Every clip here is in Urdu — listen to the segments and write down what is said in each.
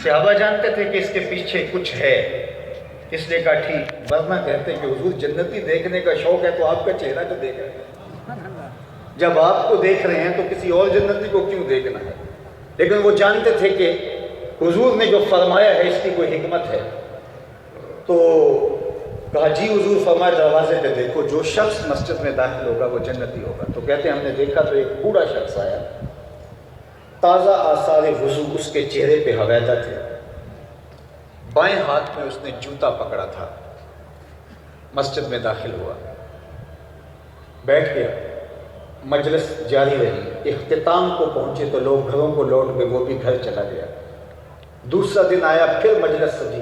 صحابہ جانتے تھے کہ اس کے پیچھے کچھ ہے، اس نے کہا ٹھیک، ورنہ کہتے کہ حضور جنتی دیکھنے کا شوق ہے تو آپ کا چہرہ جو دیکھ رہے ہیں، جب آپ کو دیکھ رہے ہیں تو کسی اور جنتی کو کیوں دیکھنا ہے؟ لیکن وہ جانتے تھے کہ حضور نے جو فرمایا ہے اس کی کوئی حکمت ہے، تو کہا جی حضور فرمایا دروازے پہ دیکھو، جو شخص مسجد میں داخل ہوگا وہ جنتی ہوگا۔ تو کہتے ہیں ہم نے دیکھا تو ایک بوڑھا شخص آیا، تازہ آثار وضو اس کے چہرے پہ حویدہ تھے، بائیں ہاتھ میں اس نے جوتا پکڑا تھا، مسجد میں داخل ہوا، بیٹھ گیا، مجلس جاری رہی، اختتام کو پہنچے تو لوگ گھروں کو لوٹ گئے، وہ بھی گھر چلا گیا۔ دوسرا دن آیا، پھر مجلس سجی،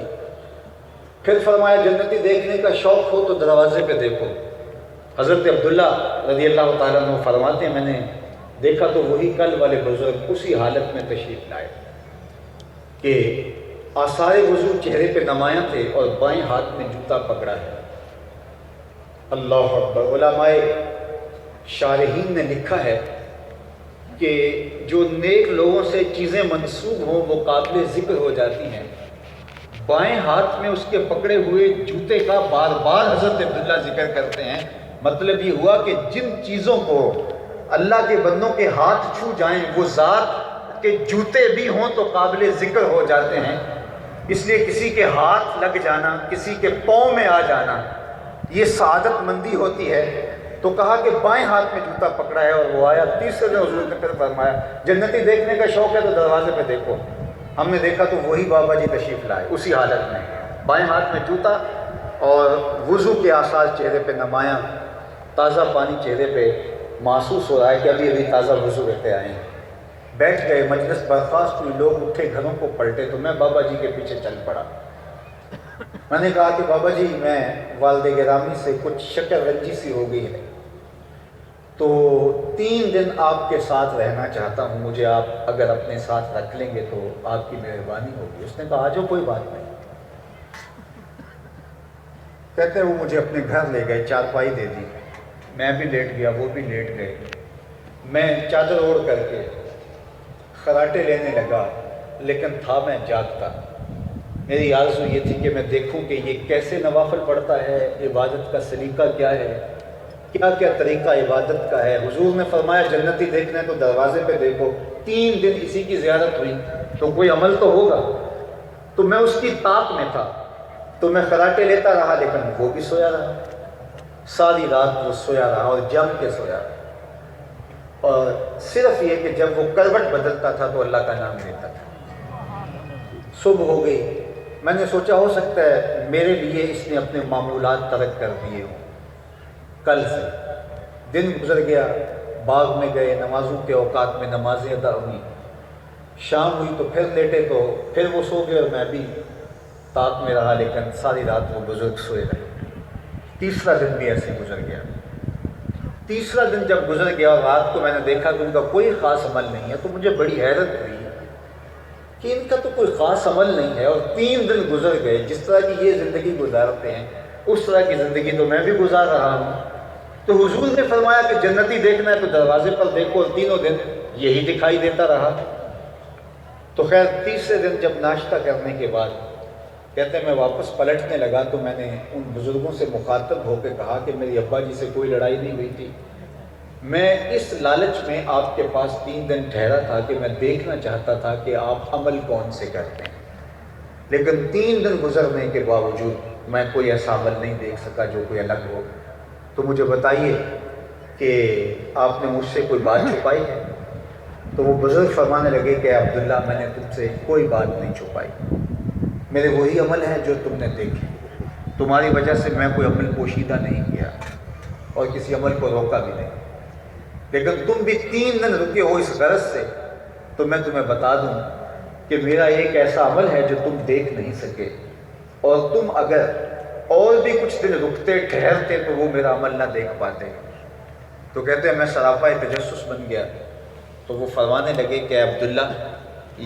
پھر فرمایا جنتی دیکھنے کا شوق ہو تو دروازے پہ دیکھو۔ حضرت عبداللہ رضی اللہ تعالیٰ عنہ فرماتے ہیں میں نے دیکھا تو وہی کل والے بزرگ اسی حالت میں تشریف لائے کہ آثار وضو چہرے پہ نمایاں تھے اور بائیں ہاتھ میں جوتا پکڑا ہے۔ اللہ اکبر۔ علماء شارحین نے لکھا ہے کہ جو نیک لوگوں سے چیزیں منسوب ہوں وہ قابل ذکر ہو جاتی ہیں۔ بائیں ہاتھ میں اس کے پکڑے ہوئے جوتے کا بار بار حضرت عبداللہ ذکر کرتے ہیں، مطلب یہ ہوا کہ جن چیزوں کو اللہ کے بندوں کے ہاتھ چھو جائیں وہ ذات کے جوتے بھی ہوں تو قابل ذکر ہو جاتے ہیں۔ اس لیے کسی کے ہاتھ لگ جانا، کسی کے پاؤں میں آ جانا، یہ سعادت مندی ہوتی ہے۔ تو کہا کہ بائیں ہاتھ میں جوتا پکڑا ہے اور وہ آیا۔ تیسرے دن حضور نے پھر فرمایا جنتی دیکھنے کا شوق ہے تو دروازے پہ دیکھو۔ ہم نے دیکھا تو وہی بابا جی تشریف لائے اسی حالت میں، بائیں ہاتھ میں جوتا اور وضو کے آثار چہرے پہ نمایاں، تازہ پانی چہرے پہ محسوس ہو رہا ہے کہ ابھی ابھی تازہ وضو رہتے آئے ہیں۔ بیٹھ گئے، مجلس برخاست ہوئی، لوگ اٹھے گھروں کو پلٹے تو میں بابا جی کے پیچھے چل پڑا۔ میں نے کہا کہ بابا جی میں والد گرامی سے کچھ شکر رنجی سی ہو گئی ہے تو 3 دن آپ کے ساتھ رہنا چاہتا ہوں، مجھے آپ اگر اپنے ساتھ رکھ لیں گے تو آپ کی مہربانی ہوگی۔ اس نے کہا آجو کوئی بات نہیں۔ کہتے ہیں وہ مجھے اپنے گھر لے گئے، چارپائی دے دی، میں بھی لیٹ گیا، وہ بھی لیٹ گئے۔ میں چادر اوڑھ کر کے خراٹے لینے لگا لیکن تھا میں جاگتا۔ میری آرزو یہ تھی کہ میں دیکھوں کہ یہ کیسے نوافل پڑھتا ہے، عبادت کا سلیقہ کیا ہے، کیا کیا طریقہ عبادت کا ہے۔ حضور نے فرمایا جنتی دیکھنا ہے تو دروازے پہ دیکھو۔ 3 دن اسی کی زیارت ہوئی تو کوئی عمل تو ہوگا، تو میں اس کی طاق میں تھا تو میں خراٹے لیتا رہا لیکن وہ بھی سویا رہا، ساری رات وہ سویا رہا اور جم کے سویا رہا، اور صرف یہ کہ جب وہ کروٹ بدلتا تھا تو اللہ کا نام لیتا تھا۔ صبح ہو گئی، میں نے سوچا ہو سکتا ہے میرے لیے اس نے اپنے معمولات ترک کر دیے ہوں۔ کل سے دن گزر گیا، باغ میں گئے، نمازوں کے اوقات میں نمازیں ادا ہوئیں، شام ہوئی تو پھر لیٹے تو پھر وہ سو گئے اور میں بھی طاق میں رہا لیکن ساری رات وہ بزرگ سوئے رہے۔ تیسرا دن بھی ایسے گزر گیا۔ تیسرا دن جب گزر گیا اور رات کو میں نے دیکھا کہ ان کا کوئی خاص عمل نہیں ہے تو مجھے بڑی حیرت ہوئی کہ ان کا تو کوئی خاص عمل نہیں ہے، اور 3 دن گزر گئے۔ جس طرح کی یہ زندگی گزارتے ہیں اس طرح کی زندگی تو میں بھی گزار رہا ہوں۔ تو حضور نے فرمایا کہ جنتی دیکھنا ہے تو دروازے پر دیکھو، اور تینوں دن یہی دکھائی دیتا رہا۔ تو خیر تیسرے دن جب ناشتہ کرنے کے بعد کہتے ہیں میں واپس پلٹنے لگا تو میں نے ان بزرگوں سے مخاطب ہو کے کہا کہ میری ابا جی سے کوئی لڑائی نہیں ہوئی تھی، میں اس لالچ میں آپ کے پاس 3 دن ٹھہرا تھا کہ میں دیکھنا چاہتا تھا کہ آپ عمل کون سے کرتے ہیں، لیکن 3 دن گزرنے کے باوجود میں کوئی ایسا عمل نہیں دیکھ سکا جو کوئی الگ ہو۔ تو مجھے بتائیے کہ آپ نے مجھ سے کوئی بات چھپائی ہے؟ تو وہ بزرگ فرمانے لگے کہ عبداللہ میں نے تم سے کوئی بات نہیں چھپائی، میرے وہی عمل ہیں جو تم نے دیکھے، تمہاری وجہ سے میں کوئی عمل پوشیدہ نہیں کیا اور کسی عمل کو روکا بھی نہیں، لیکن تم بھی 3 دن رکے ہو اس غرض سے تو میں تمہیں بتا دوں کہ میرا ایک ایسا عمل ہے جو تم دیکھ نہیں سکے، اور تم اگر اور بھی کچھ دن رکتے ٹھہرتے تو وہ میرا عمل نہ دیکھ پاتے۔ تو کہتے ہیں میں سراپا تجسس بن گیا۔ تو وہ فرمانے لگے کہ عبداللہ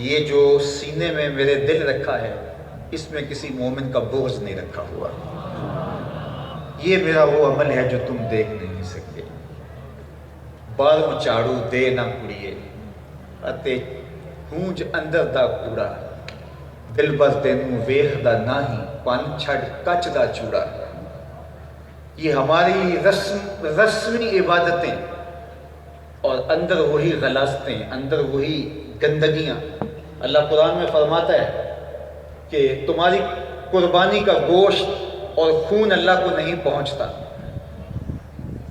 یہ جو سینے میں میرے دل رکھا ہے اس میں کسی مومن کا بغض نہیں رکھا ہوا، یہ میرا وہ عمل ہے جو تم دیکھ نہیں سکتے۔ باروں چاڑو دے نہ کڑیے اتے ہونج اندر دا کوڑا، دل بر تینوں ویخدا ناہی پن چھڑ کچ دا چوڑا۔ یہ ہماری رسمی عبادتیں اور اندر وہی غلاظتیں، اندر وہی گندگیاں۔ اللہ قرآن میں فرماتا ہے کہ تمہاری قربانی کا گوشت اور خون اللہ کو نہیں پہنچتا،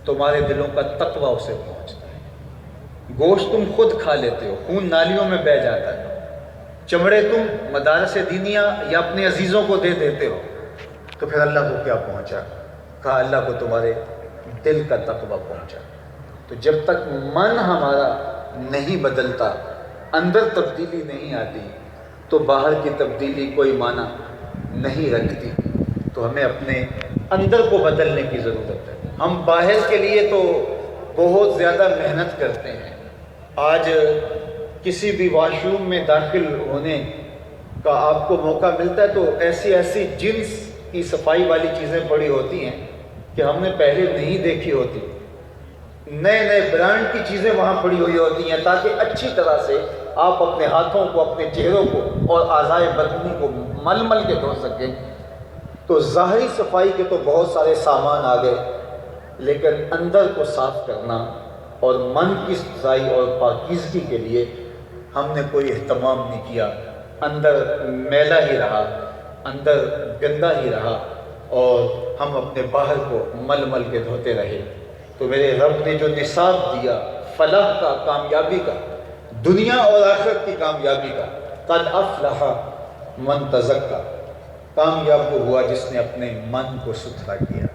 تمہارے دلوں کا تقوی اسے پہنچتا ہے۔ گوشت تم خود کھا لیتے ہو، خون نالیوں میں بہہ جاتا ہے، چمڑے تم مدارس دینیہ یا اپنے عزیزوں کو دے دیتے ہو، تو پھر اللہ کو کیا پہنچا؟ کہا اللہ کو تمہارے دل کا تقوی پہنچا۔ تو جب تک من ہمارا نہیں بدلتا، اندر تبدیلی نہیں آتی، تو باہر کی تبدیلی کوئی معنی نہیں رکھتی۔ تو ہمیں اپنے اندر کو بدلنے کی ضرورت ہے۔ ہم باہر کے لیے تو بہت زیادہ محنت کرتے ہیں۔ آج کسی بھی واش روم میں داخل ہونے کا آپ کو موقع ملتا ہے تو ایسی جنس کی صفائی والی چیزیں پڑی ہوتی ہیں کہ ہم نے پہلے نہیں دیکھی ہوتی۔ نئے برانڈ کی چیزیں وہاں پڑی ہوئی ہوتی ہیں تاکہ اچھی طرح سے آپ اپنے ہاتھوں کو، اپنے چہروں کو اور اعضائے بدنی کو مل کے دھو سکیں۔ تو ظاہری صفائی کے تو بہت سارے سامان آ گئے، لیکن اندر کو صاف کرنا اور من کی صفائی اور پاکیزگی کے لیے ہم نے کوئی اہتمام نہیں کیا۔ اندر میلا ہی رہا، اندر گندا ہی رہا، اور ہم اپنے باہر کو مل کے دھوتے رہے۔ تو میرے رب نے جو نصاب دیا فلاح کا، کامیابی کا، دنیا اور آخرت کی کامیابی کا، قد افلح من تزکا، کامیاب وہ ہوا جس نے اپنے من کو ستھرا کیا۔